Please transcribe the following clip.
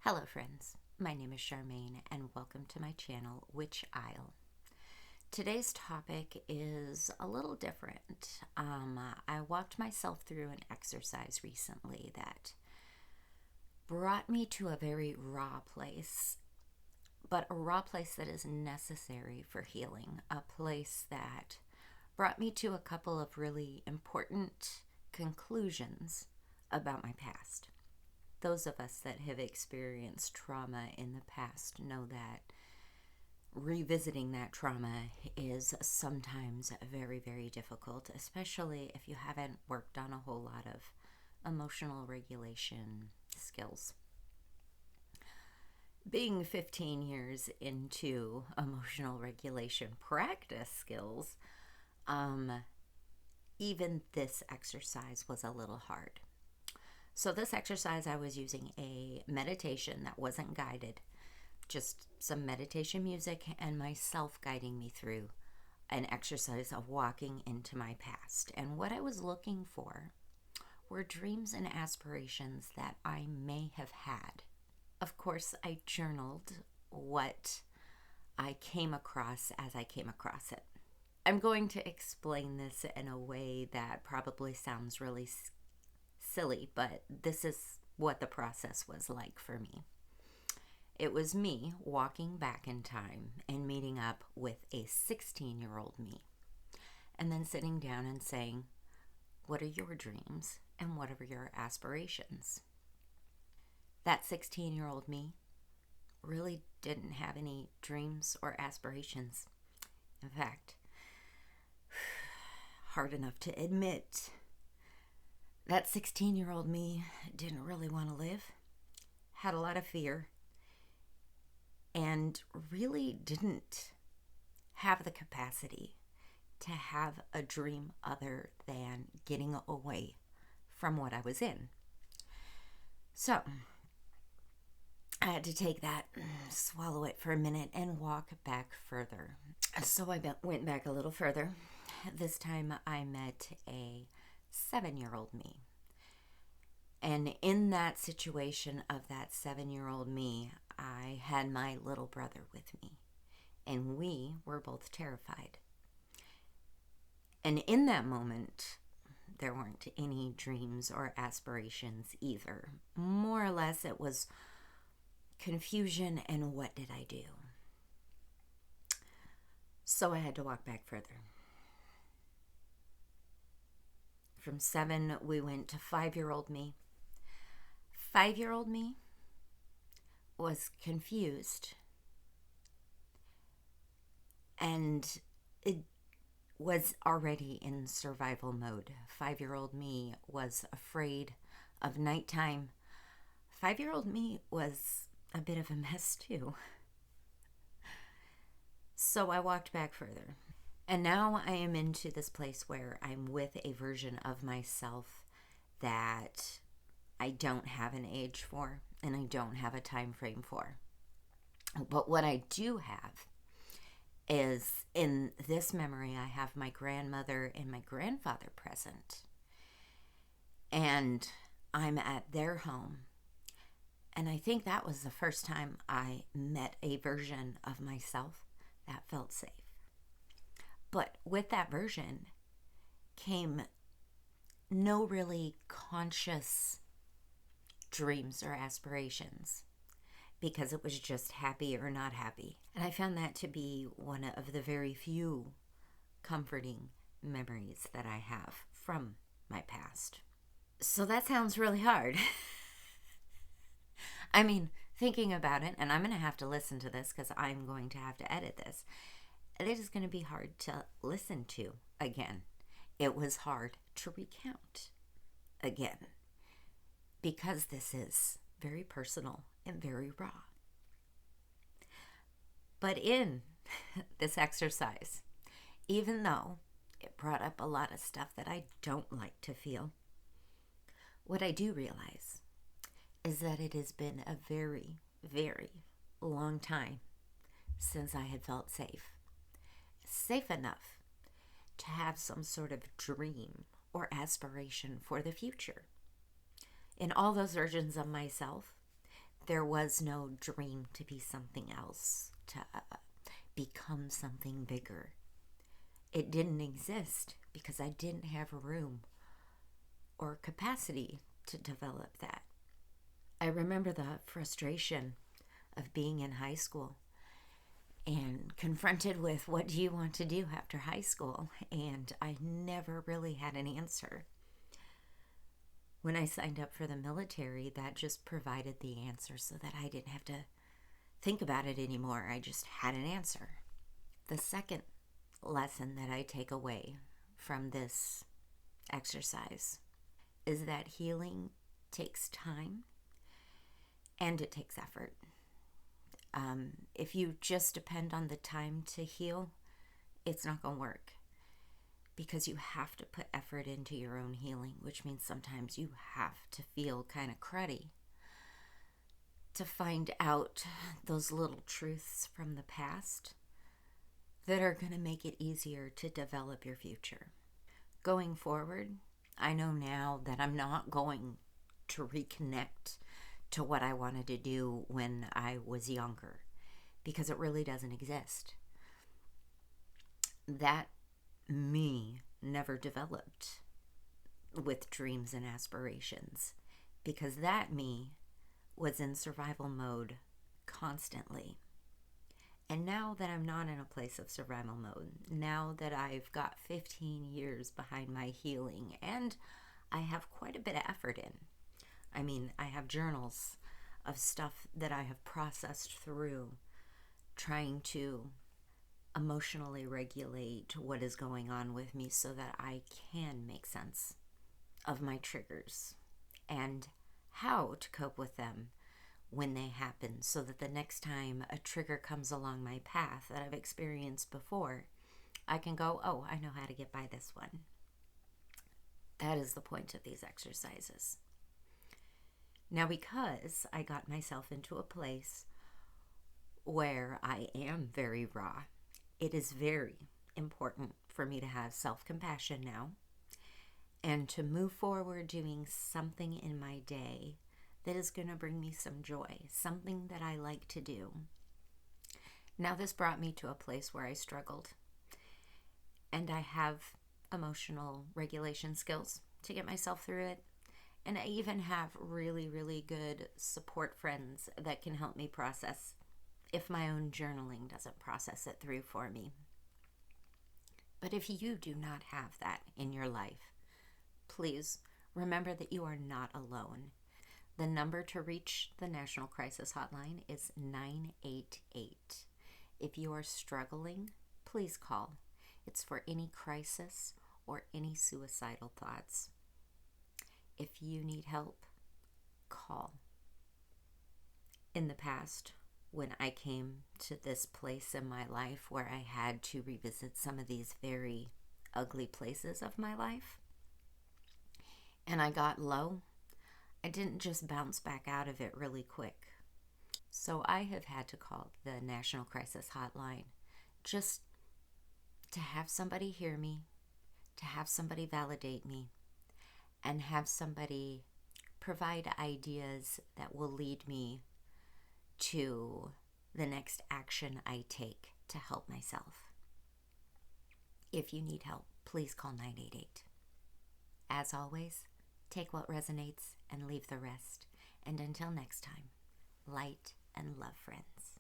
Hello friends, my name is Charmaigne and welcome to my channel, Witch Isle. Today's topic is a little different. I walked myself through an exercise recently that brought me to a very raw place, but a raw place that is necessary for healing, a place that brought me to a couple of really important conclusions about my past. Those of us that have experienced trauma in the past know that revisiting that trauma is sometimes very, very difficult, especially if you haven't worked on a whole lot of emotional regulation skills. Being 15 years into emotional regulation practice skills, even this exercise was a little hard. So this exercise, I was using a meditation that wasn't guided, just some meditation music and myself guiding me through an exercise of walking into my past. And what I was looking for were dreams and aspirations that I may have had. Of course, I journaled what I came across as I came across it. I'm going to explain this in a way that probably sounds really silly, but this is what the process was like for me. It was me walking back in time and meeting up with a 16-year-old me, and then sitting down and saying, what are your dreams and what are your aspirations? That 16-year-old me really didn't have any dreams or aspirations. In fact, hard enough to admit, that 16-year-old me didn't really want to live, had a lot of fear, and really didn't have the capacity to have a dream other than getting away from what I was in. So I had to take that, swallow it for a minute, and walk back further. So I went back a little further. This time I met a 7-year-old me. And in that situation of that 7-year-old me, I had my little brother with me. And we were both terrified. And in that moment, there weren't any dreams or aspirations either. More or less, it was confusion and what did I do? So I had to walk back further. From 7, we went to 5-year-old me. 5-year-old me was confused, and it was already in survival mode. 5-year-old me was afraid of nighttime. 5-year-old me was a bit of a mess too. So I walked back further. And now I am into this place where I'm with a version of myself that I don't have an age for and I don't have a time frame for. But what I do have is, in this memory, I have my grandmother and my grandfather present. And I'm at their home. And I think that was the first time I met a version of myself that felt safe. But with that version came no really conscious dreams or aspirations, because it was just happy or not happy. And I found that to be one of the very few comforting memories that I have from my past. So that sounds really hard. I mean, thinking about it, and I'm going to have to listen to this because I'm going to have to edit this. It is going to be hard to listen to again. It was hard to recount again, because this is very personal and very raw. But in this exercise, even though it brought up a lot of stuff that I don't like to feel, what I do realize is that it has been a very, very long time since I had felt safe. Safe enough to have some sort of dream or aspiration for the future. In all those versions of myself, There was no dream to be something else, to become something bigger. It didn't exist because I didn't have room or capacity to develop that. I remember the frustration of being in high school and confronted with, what do you want to do after high school? And I never really had an answer. When I signed up for the military, that just provided the answer so that I didn't have to think about it anymore. I just had an answer. The second lesson that I take away from this exercise is that healing takes time and it takes effort. If you just depend on the time to heal, it's not going to work, because you have to put effort into your own healing, which means sometimes you have to feel kind of cruddy to find out those little truths from the past that are going to make it easier to develop your future. Going forward, I know now that I'm not going to reconnect to what I wanted to do when I was younger, because it really doesn't exist. That me never developed with dreams and aspirations, because that me was in survival mode constantly. And now that I'm not in a place of survival mode, now that I've got 15 years behind my healing, and I have quite a bit of effort in. I mean, I have journals of stuff that I have processed through, trying to emotionally regulate what is going on with me so that I can make sense of my triggers and how to cope with them when they happen, so that the next time a trigger comes along my path that I've experienced before, I can go, oh, I know how to get by this one. That is the point of these exercises. Now, because I got myself into a place where I am very raw, it is very important for me to have self-compassion now and to move forward doing something in my day that is going to bring me some joy, something that I like to do. Now, this brought me to a place where I struggled, and I have emotional regulation skills to get myself through it. And I even have really, really good support friends that can help me process if my own journaling doesn't process it through for me. But if you do not have that in your life, please remember that you are not alone. The number to reach the National Crisis Hotline is 988. If you are struggling, please call. It's for any crisis or any suicidal thoughts. If you need help, call. In the past, when I came to this place in my life where I had to revisit some of these very ugly places of my life, and I got low, I didn't just bounce back out of it really quick. So I have had to call the National Crisis Hotline just to have somebody hear me, to have somebody validate me, and have somebody provide ideas that will lead me to the next action I take to help myself. If you need help, please call 988. As always, take what resonates and leave the rest. And until next time, light and love, friends.